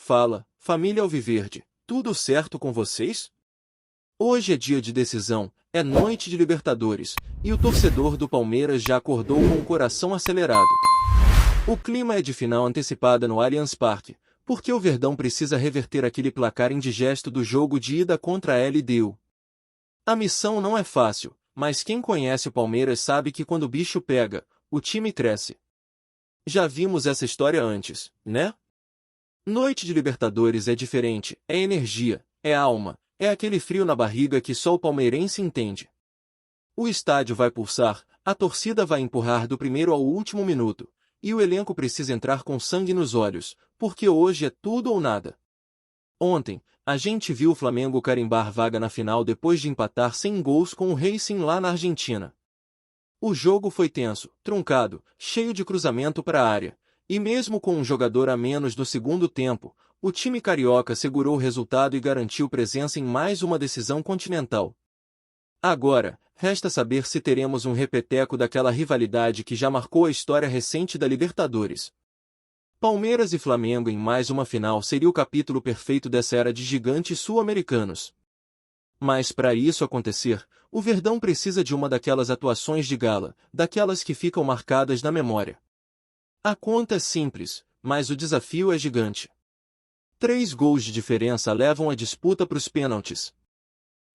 Fala, família Alviverde, tudo certo com vocês? Hoje é dia de decisão, é noite de Libertadores, e o torcedor do Palmeiras já acordou com o coração acelerado. O clima é de final antecipada no Allianz Parque, porque o Verdão precisa reverter aquele placar indigesto do jogo de ida contra a LDU. A missão não é fácil, mas quem conhece o Palmeiras sabe que quando o bicho pega, o time cresce. Já vimos essa história antes, né? Noite de Libertadores é diferente, é energia, é alma, é aquele frio na barriga que só o palmeirense entende. O estádio vai pulsar, a torcida vai empurrar do primeiro ao último minuto, e o elenco precisa entrar com sangue nos olhos, porque hoje é tudo ou nada. Ontem, a gente viu o Flamengo carimbar vaga na final depois de empatar sem gols com o Racing lá na Argentina. O jogo foi tenso, truncado, cheio de cruzamento para a área, e mesmo com um jogador a menos no segundo tempo, o time carioca segurou o resultado e garantiu presença em mais uma decisão continental. Agora, resta saber se teremos um repeteco daquela rivalidade que já marcou a história recente da Libertadores. Palmeiras e Flamengo em mais uma final seria o capítulo perfeito dessa era de gigantes sul-americanos. Mas para isso acontecer, o Verdão precisa de uma daquelas atuações de gala, daquelas que ficam marcadas na memória. A conta é simples, mas o desafio é gigante. 3 gols de diferença levam a disputa para os pênaltis.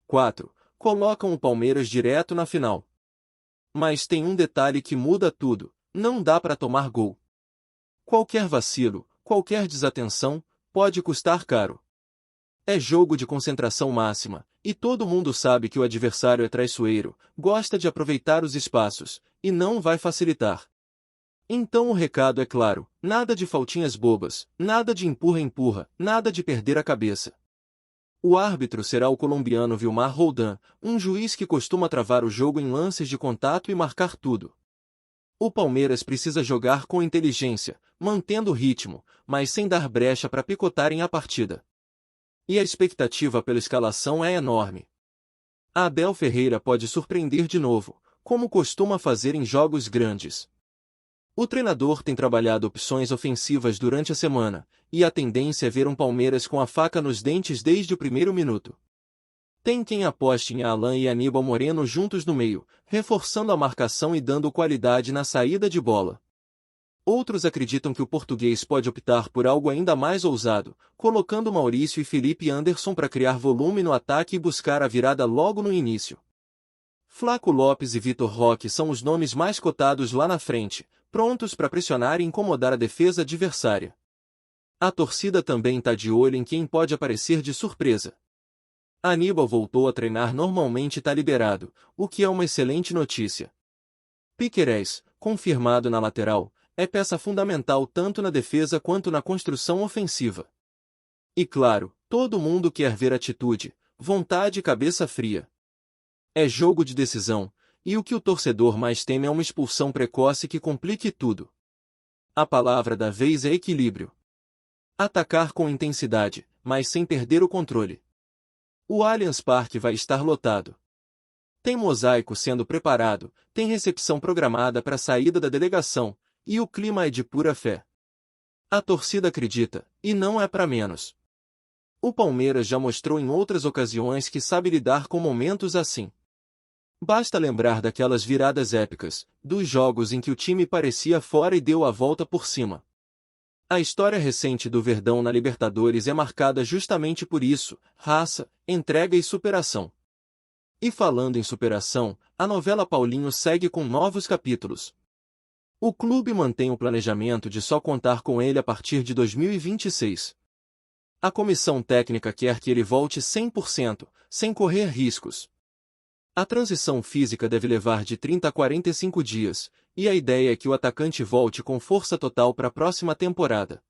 4. Colocam o Palmeiras direto na final. Mas tem um detalhe que muda tudo, não dá para tomar gol. Qualquer vacilo, qualquer desatenção, pode custar caro. É jogo de concentração máxima, e todo mundo sabe que o adversário é traiçoeiro, gosta de aproveitar os espaços, e não vai facilitar. Então o recado é claro, nada de faltinhas bobas, nada de empurra-empurra, nada de perder a cabeça. O árbitro será o colombiano Vilmar Roldan, um juiz que costuma travar o jogo em lances de contato e marcar tudo. O Palmeiras precisa jogar com inteligência, mantendo o ritmo, mas sem dar brecha para picotarem a partida. E a expectativa pela escalação é enorme. Abel Ferreira pode surpreender de novo, como costuma fazer em jogos grandes. O treinador tem trabalhado opções ofensivas durante a semana, e a tendência é ver um Palmeiras com a faca nos dentes desde o primeiro minuto. Tem quem aposte em Alan e Aníbal Moreno juntos no meio, reforçando a marcação e dando qualidade na saída de bola. Outros acreditam que o português pode optar por algo ainda mais ousado, colocando Maurício e Felipe Anderson para criar volume no ataque e buscar a virada logo no início. Flaco Lopes e Vitor Roque são os nomes mais cotados lá na frente, prontos para pressionar e incomodar a defesa adversária. A torcida também está de olho em quem pode aparecer de surpresa. Aníbal voltou a treinar normalmente e está liberado, o que é uma excelente notícia. Piquerez, confirmado na lateral, é peça fundamental tanto na defesa quanto na construção ofensiva. E claro, todo mundo quer ver atitude, vontade e cabeça fria. É jogo de decisão, e o que o torcedor mais teme é uma expulsão precoce que complique tudo. A palavra da vez é equilíbrio. Atacar com intensidade, mas sem perder o controle. O Allianz Parque vai estar lotado. Tem mosaico sendo preparado, tem recepção programada para a saída da delegação, e o clima é de pura fé. A torcida acredita, e não é para menos. O Palmeiras já mostrou em outras ocasiões que sabe lidar com momentos assim. Basta lembrar daquelas viradas épicas, dos jogos em que o time parecia fora e deu a volta por cima. A história recente do Verdão na Libertadores é marcada justamente por isso, raça, entrega e superação. E falando em superação, a novela Paulinho segue com novos capítulos. O clube mantém o planejamento de só contar com ele a partir de 2026. A comissão técnica quer que ele volte 100%, sem correr riscos. A transição física deve levar de 30 a 45 dias, e a ideia é que o atacante volte com força total para a próxima temporada.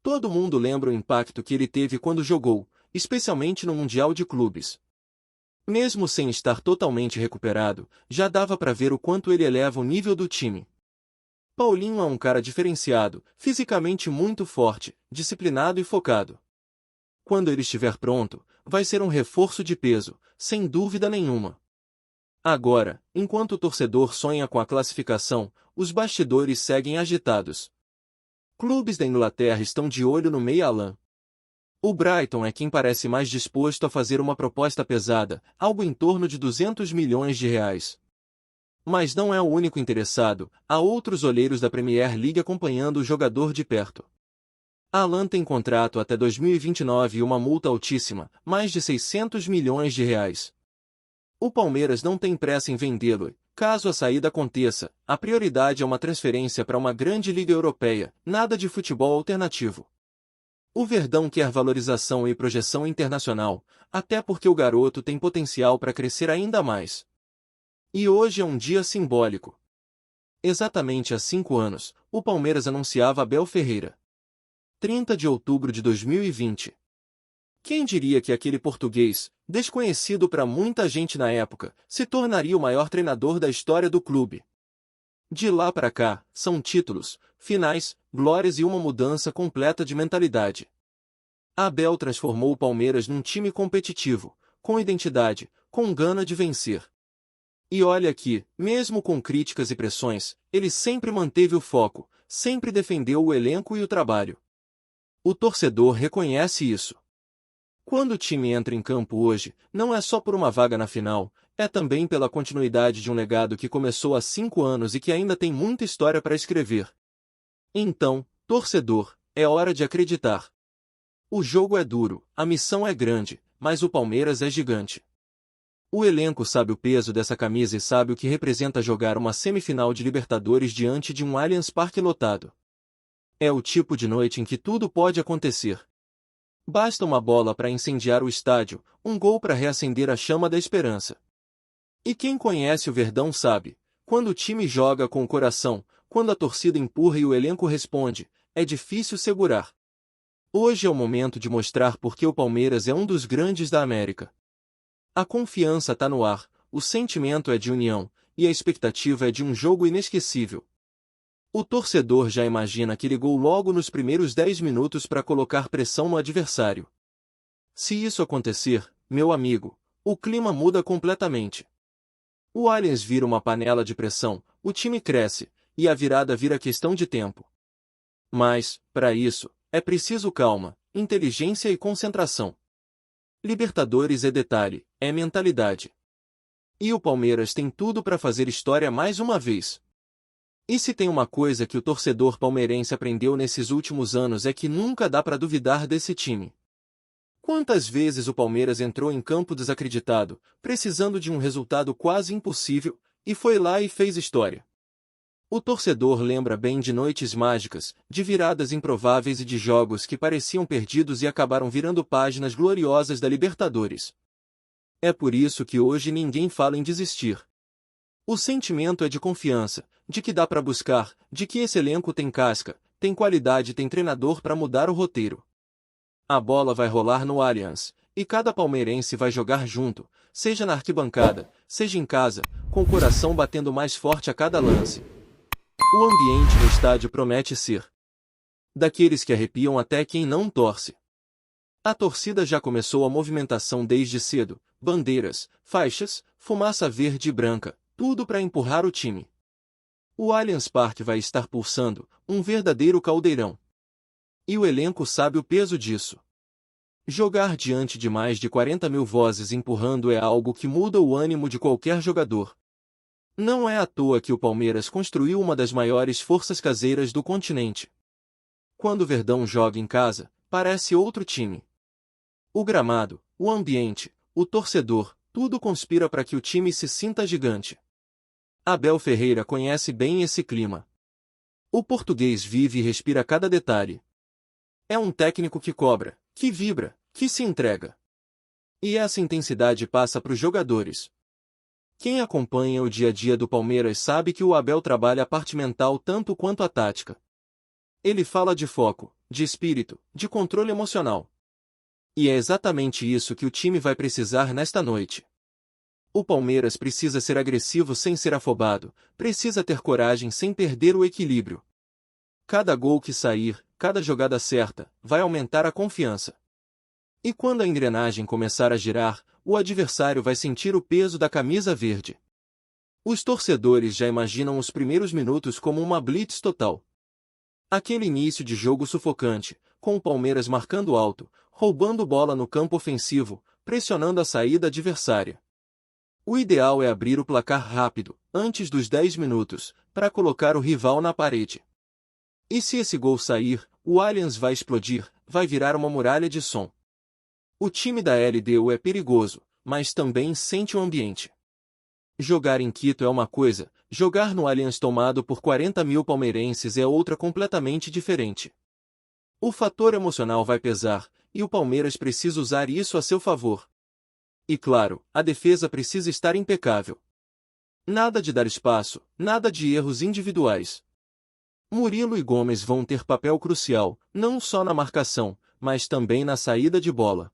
Todo mundo lembra o impacto que ele teve quando jogou, especialmente no Mundial de Clubes. Mesmo sem estar totalmente recuperado, já dava para ver o quanto ele eleva o nível do time. Paulinho é um cara diferenciado, fisicamente muito forte, disciplinado e focado. Quando ele estiver pronto, vai ser um reforço de peso, sem dúvida nenhuma. Agora, enquanto o torcedor sonha com a classificação, os bastidores seguem agitados. Clubes da Inglaterra estão de olho no meia Alan. O Brighton é quem parece mais disposto a fazer uma proposta pesada, algo em torno de 200 milhões de reais. Mas não é o único interessado, há outros olheiros da Premier League acompanhando o jogador de perto. Alan tem contrato até 2029 e uma multa altíssima, mais de 600 milhões de reais. O Palmeiras não tem pressa em vendê-lo. Caso a saída aconteça, a prioridade é uma transferência para uma grande liga europeia, nada de futebol alternativo. O Verdão quer valorização e projeção internacional, até porque o garoto tem potencial para crescer ainda mais. E hoje é um dia simbólico. Exatamente há 5 anos, o Palmeiras anunciava Abel Ferreira. 30 de outubro de 2020. Quem diria que aquele português, desconhecido para muita gente na época, se tornaria o maior treinador da história do clube? De lá para cá, são títulos, finais, glórias e uma mudança completa de mentalidade. Abel transformou o Palmeiras num time competitivo, com identidade, com gana de vencer. E olha que, mesmo com críticas e pressões, ele sempre manteve o foco, sempre defendeu o elenco e o trabalho. O torcedor reconhece isso. Quando o time entra em campo hoje, não é só por uma vaga na final, é também pela continuidade de um legado que começou há 5 anos e que ainda tem muita história para escrever. Então, torcedor, é hora de acreditar. O jogo é duro, a missão é grande, mas o Palmeiras é gigante. O elenco sabe o peso dessa camisa e sabe o que representa jogar uma semifinal de Libertadores diante de um Allianz Parque lotado. É o tipo de noite em que tudo pode acontecer. Basta uma bola para incendiar o estádio, um gol para reacender a chama da esperança. E quem conhece o Verdão sabe, quando o time joga com o coração, quando a torcida empurra e o elenco responde, é difícil segurar. Hoje é o momento de mostrar por que o Palmeiras é um dos grandes da América. A confiança está no ar, o sentimento é de união, e a expectativa é de um jogo inesquecível. O torcedor já imagina aquele gol logo nos primeiros 10 minutos para colocar pressão no adversário. Se isso acontecer, meu amigo, o clima muda completamente. O Allianz vira uma panela de pressão, o time cresce, e a virada vira questão de tempo. Mas, para isso, é preciso calma, inteligência e concentração. Libertadores é detalhe, é mentalidade. E o Palmeiras tem tudo para fazer história mais uma vez. E se tem uma coisa que o torcedor palmeirense aprendeu nesses últimos anos é que nunca dá para duvidar desse time. Quantas vezes o Palmeiras entrou em campo desacreditado, precisando de um resultado quase impossível, e foi lá e fez história. O torcedor lembra bem de noites mágicas, de viradas improváveis e de jogos que pareciam perdidos e acabaram virando páginas gloriosas da Libertadores. É por isso que hoje ninguém fala em desistir. O sentimento é de confiança, de que dá para buscar, de que esse elenco tem casca, tem qualidade e tem treinador para mudar o roteiro. A bola vai rolar no Allianz, e cada palmeirense vai jogar junto, seja na arquibancada, seja em casa, com o coração batendo mais forte a cada lance. O ambiente no estádio promete ser daqueles que arrepiam até quem não torce. A torcida já começou a movimentação desde cedo, bandeiras, faixas, fumaça verde e branca, tudo para empurrar o time. O Allianz Parque vai estar pulsando, um verdadeiro caldeirão. E o elenco sabe o peso disso. Jogar diante de mais de 40 mil vozes empurrando é algo que muda o ânimo de qualquer jogador. Não é à toa que o Palmeiras construiu uma das maiores forças caseiras do continente. Quando o Verdão joga em casa, parece outro time. O gramado, o ambiente, o torcedor, tudo conspira para que o time se sinta gigante. Abel Ferreira conhece bem esse clima. O português vive e respira cada detalhe. É um técnico que cobra, que vibra, que se entrega. E essa intensidade passa para os jogadores. Quem acompanha o dia a dia do Palmeiras sabe que o Abel trabalha a parte mental tanto quanto a tática. Ele fala de foco, de espírito, de controle emocional. E é exatamente isso que o time vai precisar nesta noite. O Palmeiras precisa ser agressivo sem ser afobado, precisa ter coragem sem perder o equilíbrio. Cada gol que sair, cada jogada certa, vai aumentar a confiança. E quando a engrenagem começar a girar, o adversário vai sentir o peso da camisa verde. Os torcedores já imaginam os primeiros minutos como uma blitz total. Aquele início de jogo sufocante, com o Palmeiras marcando alto, roubando bola no campo ofensivo, pressionando a saída adversária. O ideal é abrir o placar rápido, antes dos 10 minutos, para colocar o rival na parede. E se esse gol sair, o Allianz vai explodir, vai virar uma muralha de som. O time da LDU é perigoso, mas também sente o ambiente. Jogar em Quito é uma coisa, jogar no Allianz tomado por 40 mil palmeirenses é outra completamente diferente. O fator emocional vai pesar, e o Palmeiras precisa usar isso a seu favor. E claro, a defesa precisa estar impecável. Nada de dar espaço, nada de erros individuais. Murilo e Gomes vão ter papel crucial, não só na marcação, mas também na saída de bola.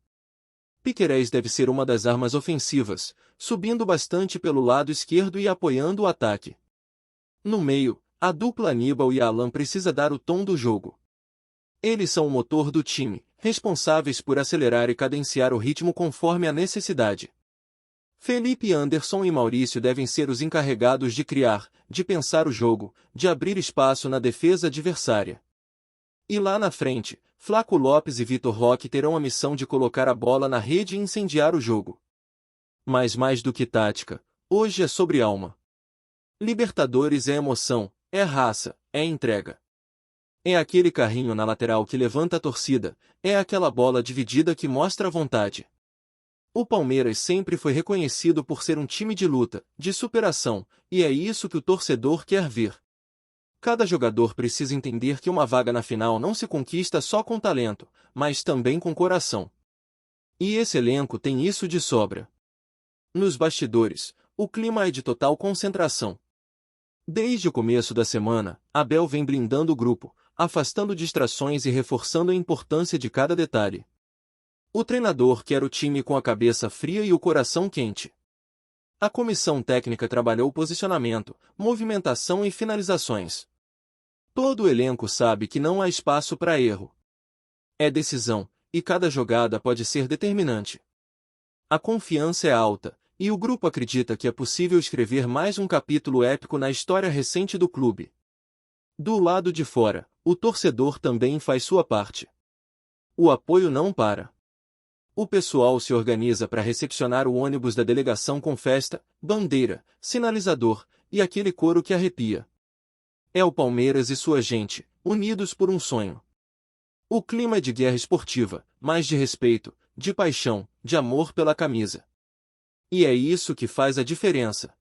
Piquerez deve ser uma das armas ofensivas, subindo bastante pelo lado esquerdo e apoiando o ataque. No meio, a dupla Aníbal e Alan precisa dar o tom do jogo. Eles são o motor do time, responsáveis por acelerar e cadenciar o ritmo conforme a necessidade. Felipe Anderson e Maurício devem ser os encarregados de criar, de pensar o jogo, de abrir espaço na defesa adversária. E lá na frente, Flaco Lopes e Vitor Roque terão a missão de colocar a bola na rede e incendiar o jogo. Mas mais do que tática, hoje é sobre alma. Libertadores é emoção, é raça, é entrega. É aquele carrinho na lateral que levanta a torcida, é aquela bola dividida que mostra a vontade. O Palmeiras sempre foi reconhecido por ser um time de luta, de superação, e é isso que o torcedor quer ver. Cada jogador precisa entender que uma vaga na final não se conquista só com talento, mas também com coração. E esse elenco tem isso de sobra. Nos bastidores, o clima é de total concentração. Desde o começo da semana, Abel vem blindando o grupo, afastando distrações e reforçando a importância de cada detalhe. O treinador quer o time com a cabeça fria e o coração quente. A comissão técnica trabalhou posicionamento, movimentação e finalizações. Todo o elenco sabe que não há espaço para erro. É decisão, e cada jogada pode ser determinante. A confiança é alta, e o grupo acredita que é possível escrever mais um capítulo épico na história recente do clube. Do lado de fora, o torcedor também faz sua parte. O apoio não para. O pessoal se organiza para recepcionar o ônibus da delegação com festa, bandeira, sinalizador e aquele coro que arrepia. É o Palmeiras e sua gente, unidos por um sonho. O clima é de guerra esportiva, mas de respeito, de paixão, de amor pela camisa. E é isso que faz a diferença.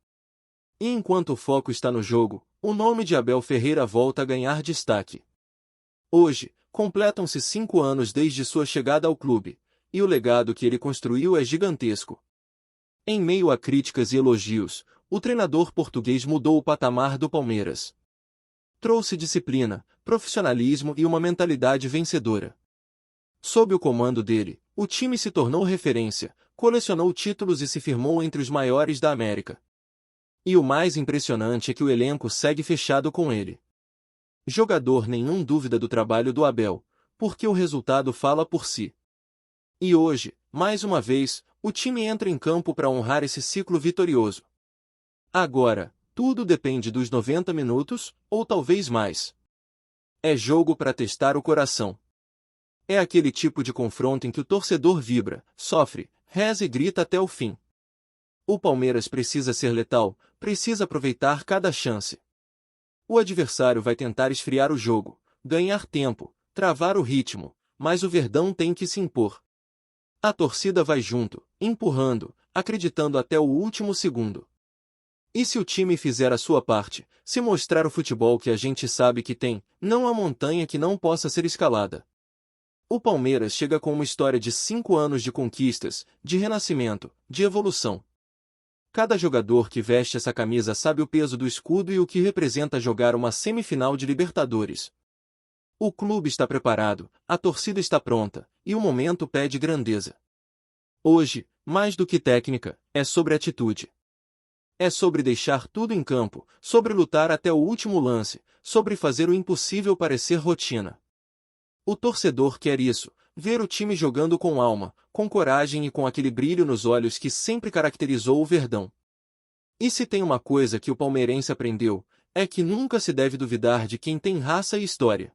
E enquanto o foco está no jogo, o nome de Abel Ferreira volta a ganhar destaque. Hoje, completam-se 5 anos desde sua chegada ao clube, e o legado que ele construiu é gigantesco. Em meio a críticas e elogios, o treinador português mudou o patamar do Palmeiras. Trouxe disciplina, profissionalismo e uma mentalidade vencedora. Sob o comando dele, o time se tornou referência, colecionou títulos e se firmou entre os maiores da América. E o mais impressionante é que o elenco segue fechado com ele. Jogador nenhum dúvida do trabalho do Abel, porque o resultado fala por si. E hoje, mais uma vez, o time entra em campo para honrar esse ciclo vitorioso. Agora, tudo depende dos 90 minutos, ou talvez mais. É jogo para testar o coração. É aquele tipo de confronto em que o torcedor vibra, sofre, reza e grita até o fim. O Palmeiras precisa ser letal, precisa aproveitar cada chance. O adversário vai tentar esfriar o jogo, ganhar tempo, travar o ritmo, mas o Verdão tem que se impor. A torcida vai junto, empurrando, acreditando até o último segundo. E se o time fizer a sua parte, se mostrar o futebol que a gente sabe que tem, não há montanha que não possa ser escalada. O Palmeiras chega com uma história de 5 anos de conquistas, de renascimento, de evolução. Cada jogador que veste essa camisa sabe o peso do escudo e o que representa jogar uma semifinal de Libertadores. O clube está preparado, a torcida está pronta, e o momento pede grandeza. Hoje, mais do que técnica, é sobre atitude. É sobre deixar tudo em campo, sobre lutar até o último lance, sobre fazer o impossível parecer rotina. O torcedor quer isso, ver o time jogando com alma, com coragem e com aquele brilho nos olhos que sempre caracterizou o Verdão. E se tem uma coisa que o palmeirense aprendeu, é que nunca se deve duvidar de quem tem raça e história.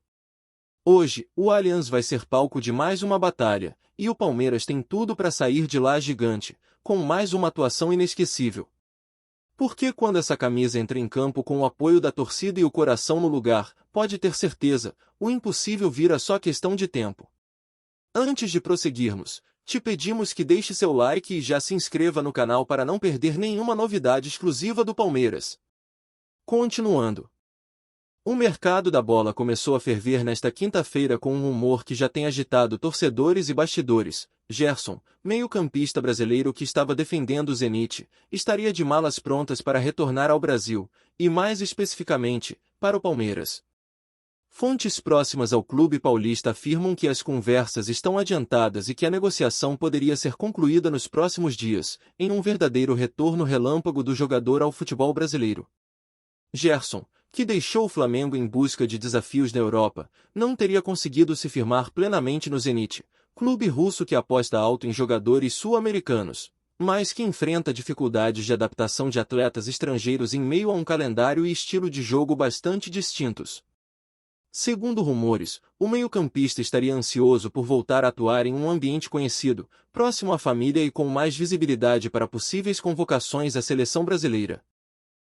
Hoje, o Allianz vai ser palco de mais uma batalha, e o Palmeiras tem tudo para sair de lá gigante, com mais uma atuação inesquecível. Porque quando essa camisa entra em campo com o apoio da torcida e o coração no lugar, pode ter certeza, o impossível vira só questão de tempo. Antes de prosseguirmos, te pedimos que deixe seu like e já se inscreva no canal para não perder nenhuma novidade exclusiva do Palmeiras. Continuando. O mercado da bola começou a ferver nesta quinta-feira com um rumor que já tem agitado torcedores e bastidores. Gerson, meio-campista brasileiro que estava defendendo o Zenit, estaria de malas prontas para retornar ao Brasil, e mais especificamente, para o Palmeiras. Fontes próximas ao clube paulista afirmam que as conversas estão adiantadas e que a negociação poderia ser concluída nos próximos dias, em um verdadeiro retorno relâmpago do jogador ao futebol brasileiro. Gerson, que deixou o Flamengo em busca de desafios na Europa, não teria conseguido se firmar plenamente no Zenit, clube russo que aposta alto em jogadores sul-americanos, mas que enfrenta dificuldades de adaptação de atletas estrangeiros em meio a um calendário e estilo de jogo bastante distintos. Segundo rumores, o meio-campista estaria ansioso por voltar a atuar em um ambiente conhecido, próximo à família e com mais visibilidade para possíveis convocações à seleção brasileira.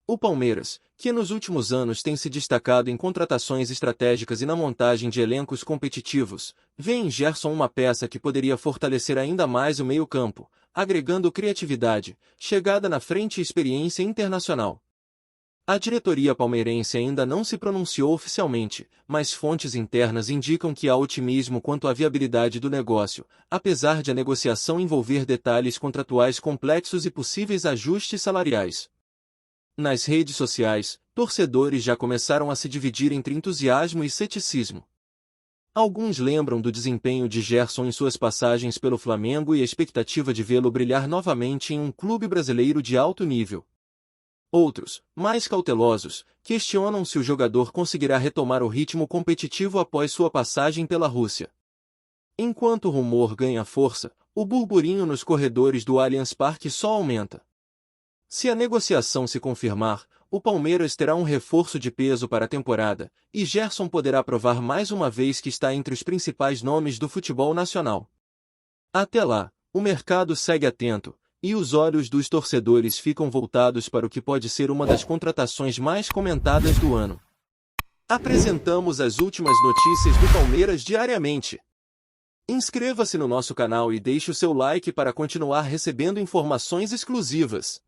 O Palmeiras, que nos últimos anos tem se destacado em contratações estratégicas e na montagem de elencos competitivos, vê em Gerson uma peça que poderia fortalecer ainda mais o meio-campo, agregando criatividade, chegada na frente e experiência internacional. A diretoria palmeirense ainda não se pronunciou oficialmente, mas fontes internas indicam que há otimismo quanto à viabilidade do negócio, apesar de a negociação envolver detalhes contratuais complexos e possíveis ajustes salariais. Nas redes sociais, torcedores já começaram a se dividir entre entusiasmo e ceticismo. Alguns lembram do desempenho de Gerson em suas passagens pelo Flamengo e a expectativa de vê-lo brilhar novamente em um clube brasileiro de alto nível. Outros, mais cautelosos, questionam se o jogador conseguirá retomar o ritmo competitivo após sua passagem pela Rússia. Enquanto o rumor ganha força, o burburinho nos corredores do Allianz Parque só aumenta. Se a negociação se confirmar, o Palmeiras terá um reforço de peso para a temporada, e Gerson poderá provar mais uma vez que está entre os principais nomes do futebol nacional. Até lá, o mercado segue atento, e os olhos dos torcedores ficam voltados para o que pode ser uma das contratações mais comentadas do ano. Apresentamos as últimas notícias do Palmeiras diariamente. Inscreva-se no nosso canal e deixe o seu like para continuar recebendo informações exclusivas.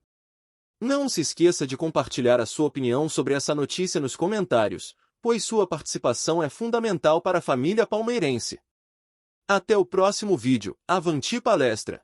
Não se esqueça de compartilhar a sua opinião sobre essa notícia nos comentários, pois sua participação é fundamental para a família palmeirense. Até o próximo vídeo. Avante palestra!